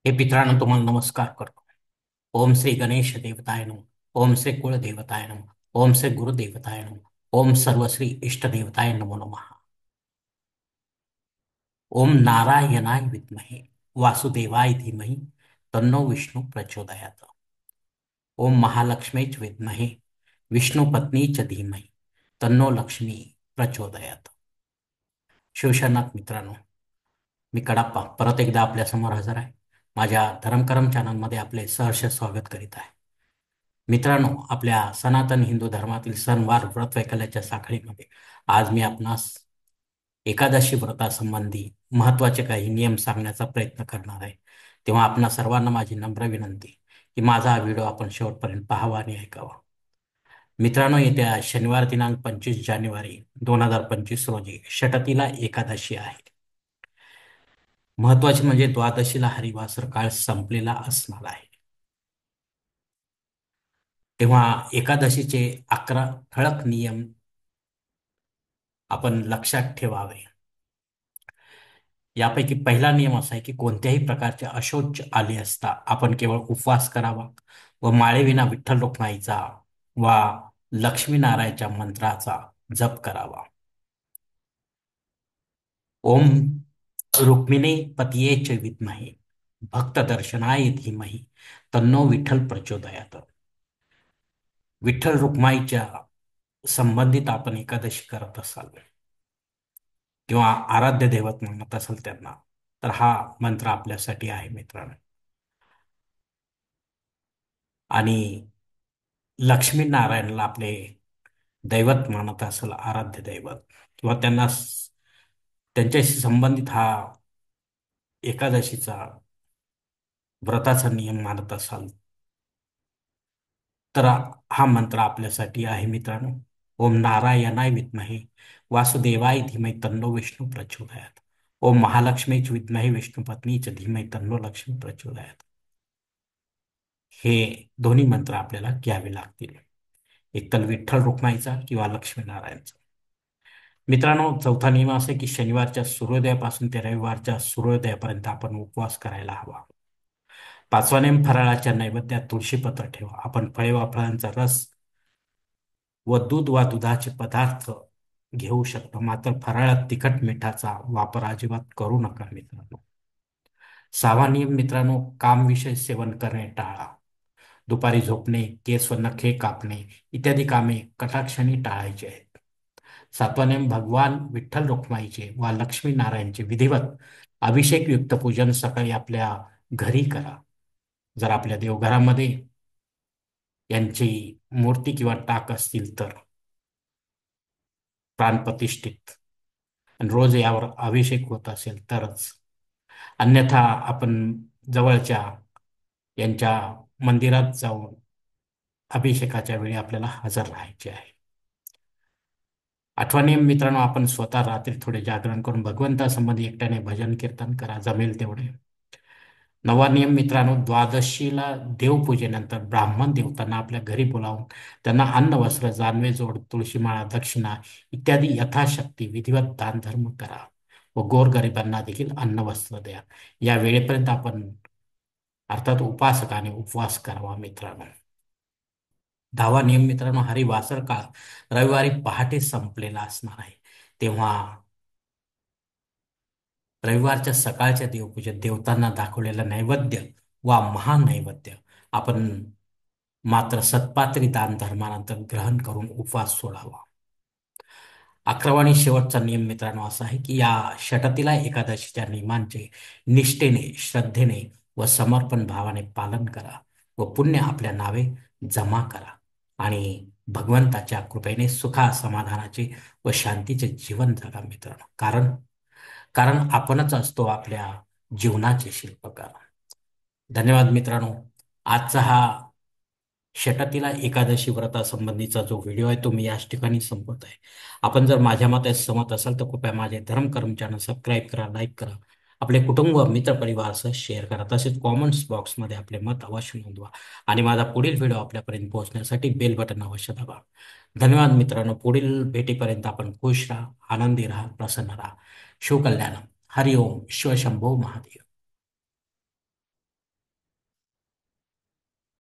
हे पितरांनो तुम्हाला नमस्कार करतो. ओम श्री गणेश देवताय नमः. ओम श्री कुळ देवताय नमः. ओम श्री गुरु देवताय नमः. ओम सर्वश्री इष्ट देवताय नमो नमः. ओम नारायणाय विद्महे वासुदेवाय धीमहि तन्नो विष्णु प्रचोदयात. ओम महालक्ष्मी च विद्महे विष्णु पत्नी च धीमहि तन्नो लक्ष्मी प्रचोदयात. शिवशरणात मित्रांनो, मी कडाप्पा परत एकदा आपल्या समोर हजर आहे. माझ्या धर्मकरम चॅनलमध्ये आपले सहर्ष स्वागत करीत आहे. मित्रांनो, आपल्या सनातन हिंदू धर्मातील सणवार व्रत वैकल्याच्या साखळीमध्ये आज मी आपणास एकादशी व्रतासंबंधी महत्त्वाचे काही नियम सांगण्याचा प्रयत्न करणार आहे. तेव्हा आपणा सर्वांना माझी नम्र विनंती की माझा हा व्हिडिओ आपण शेवटपर्यंत पाहावा आणि ऐकावा. मित्रांनो, येत्या शनिवार दिनांक 25 जानेवारी 2025 रोजी षटतीला एकादशी आहे. महत्वाचे म्हणजे द्वादशीला हरिवासर काळ संपलेला असणार आहे. तेव्हा एकादशीचे 11 ठळक नियम आपण लक्षात ठेवावे. यापैकी पहिला नियम असा आहे की कोणत्याही प्रकारचे अशौच आले असता आपण केवळ उपवास करावा व माळेविना विठ्ठल रुक्माईचा वा लक्ष्मीनारायणच्या मंत्राचा जप करावा. ओम रुक्मिणी पतिये च विद्महे भक्त दर्शनाय धीमहि तन्नो विठ्ठल प्रचोदयात. विठ्ठल रुक्माईच्या संबंधित आपण एकादशी करत असाल किंवा आराध्य दैवत म्हणत असाल त्यांना, तर हा मंत्र आपल्यासाठी आहे मित्रांनो. आणि लक्ष्मीनारायणला आपले दैवत मानत असेल, आराध्य दैवत, किंवा त्यांच्याशी संबंधित हा एकादशीचा व्रताचा नियम मानत असाल, तर हा मंत्र आपल्यासाठी आहे मित्रांनो. ओम नारायणाय विद्महे वासुदेवाय धीमहि तन्नो विष्णू प्रचोदयात. ओम महालक्ष्मीच विद्महे विष्णुपत्नीच धीमहि तन्नो लक्ष्मी प्रचोदयात. हे दोन्ही मंत्र आपल्याला घ्यावे लागतील, एकतर विठ्ठल रुक्माईचा किंवा लक्ष्मीनारायणचा. मित्रांनो, चौथा नियम असा आहे की शनिवारच्या सूर्योदयापासून ते रविवारच्या सूर्योदयापर्यंत आपण उपवास करायला हवा. पाचवा नेम, फराळाच्या नैवेद्यात तुळशीपत्र ठेवा. आपण फळे वा फळांचा रस व दूध वा दुधाचे पदार्थ घेऊ शकतो, मात्र फराळात तिखट मिठाचा वापर अजिबात करू नका मित्रांनो. सहावा नियम मित्रांनो, कामविषय सेवन करणे टाळा. दुपारी झोपणे, केस व नखे कापणे इत्यादी कामे कटाक्षाने टाळायची आहेत. सातवा नेम, भगवान विठ्ठल रुक्माईचे वा लक्ष्मीनारायणचे विधिवत अभिषेकयुक्त पूजन सकाळी आपल्या घरी करा. जर आपल्या देवघरामध्ये यांची मूर्ती किंवा टाक असतील तर प्राणप्रतिष्ठित, आणि रोज यावर अभिषेक होत असेल तरच. अन्यथा आपण जवळच्या यांच्या मंदिरात जाऊन अभिषेकाच्या वेळी आपल्याला हजर राहायचे आहे. आठवा नियम मित्रांनो, आपण स्वतः रात्री थोडे जागरण करून भगवंतासंबंधी एकट्याने भजन कीर्तन करा, जमेल तेवढे. नववा नियम मित्रांनो, द्वादशीला देवपूजेनंतर ब्राह्मण देवतांना आपल्या घरी बोलावून त्यांना अन्न, वस्त्र, जानवे, जोड, तुळशीमाळा, दक्षिणा इत्यादी यथाशक्ती विधिवत दान धर्म करा व गोरगरिबांना देखील अन्न, वस्त्र द्या. या वेळेपर्यंत आपण अर्थात उपासकाने उपवास करावा मित्रांनो. दहावा नियम मित्रांनो, हरिवासर काळ रविवारी पहाटे संपलेला असणार आहे. तेव्हा रविवारच्या सकाळच्या देवपूजेत देवतांना दाखवलेलं नैवेद्य वा महानैवेद्य आपण मात्र सत्पात्री दान धर्मानंतर ग्रहण करून उपवास सोडावा. अकरावा आणि शेवटचा नियम मित्रांनो असा आहे की या षटतीला एकादशीच्या नियमांचे निष्ठेने, श्रद्धेने व समर्पण भावाने पालन करा व पुण्य आपल्या नावे जमा करा आणि भगवंताच्या कृपेने सुखा, समाधानाचे व शांतीचे जीवन जगा मित्रांनो. कारण कारण आपणच असतो आपल्या जीवनाचे शिल्पकार. धन्यवाद मित्रांनो. आजचा हा षटतीला एकादशी व्रतासंबंधीचा जो व्हिडिओ आहे तो मी याच ठिकाणी संपवत आहे. आपण जर माझ्या मते सहमत असाल तर कृपया माझे धर्मकर्म चॅनल सबस्क्राईब करा, लाईक करा, आपले कुटुंब, मित्रपरिवारासह शेअर करा. तसेच कॉमेंट्स बॉक्समध्ये आपले मत अवश्य नोंदवा आणि माझा पुढील व्हिडिओ आपल्यापर्यंत पोहोचण्यासाठी बेल बटन अवश्य दाबा. धन्यवाद मित्रांनो. पुढील भेटीपर्यंत आपण खुश राहा, आनंदी राहा, प्रसन्न राहा. शिवकल्याण. हरिओम. शिवशंभो महादेव.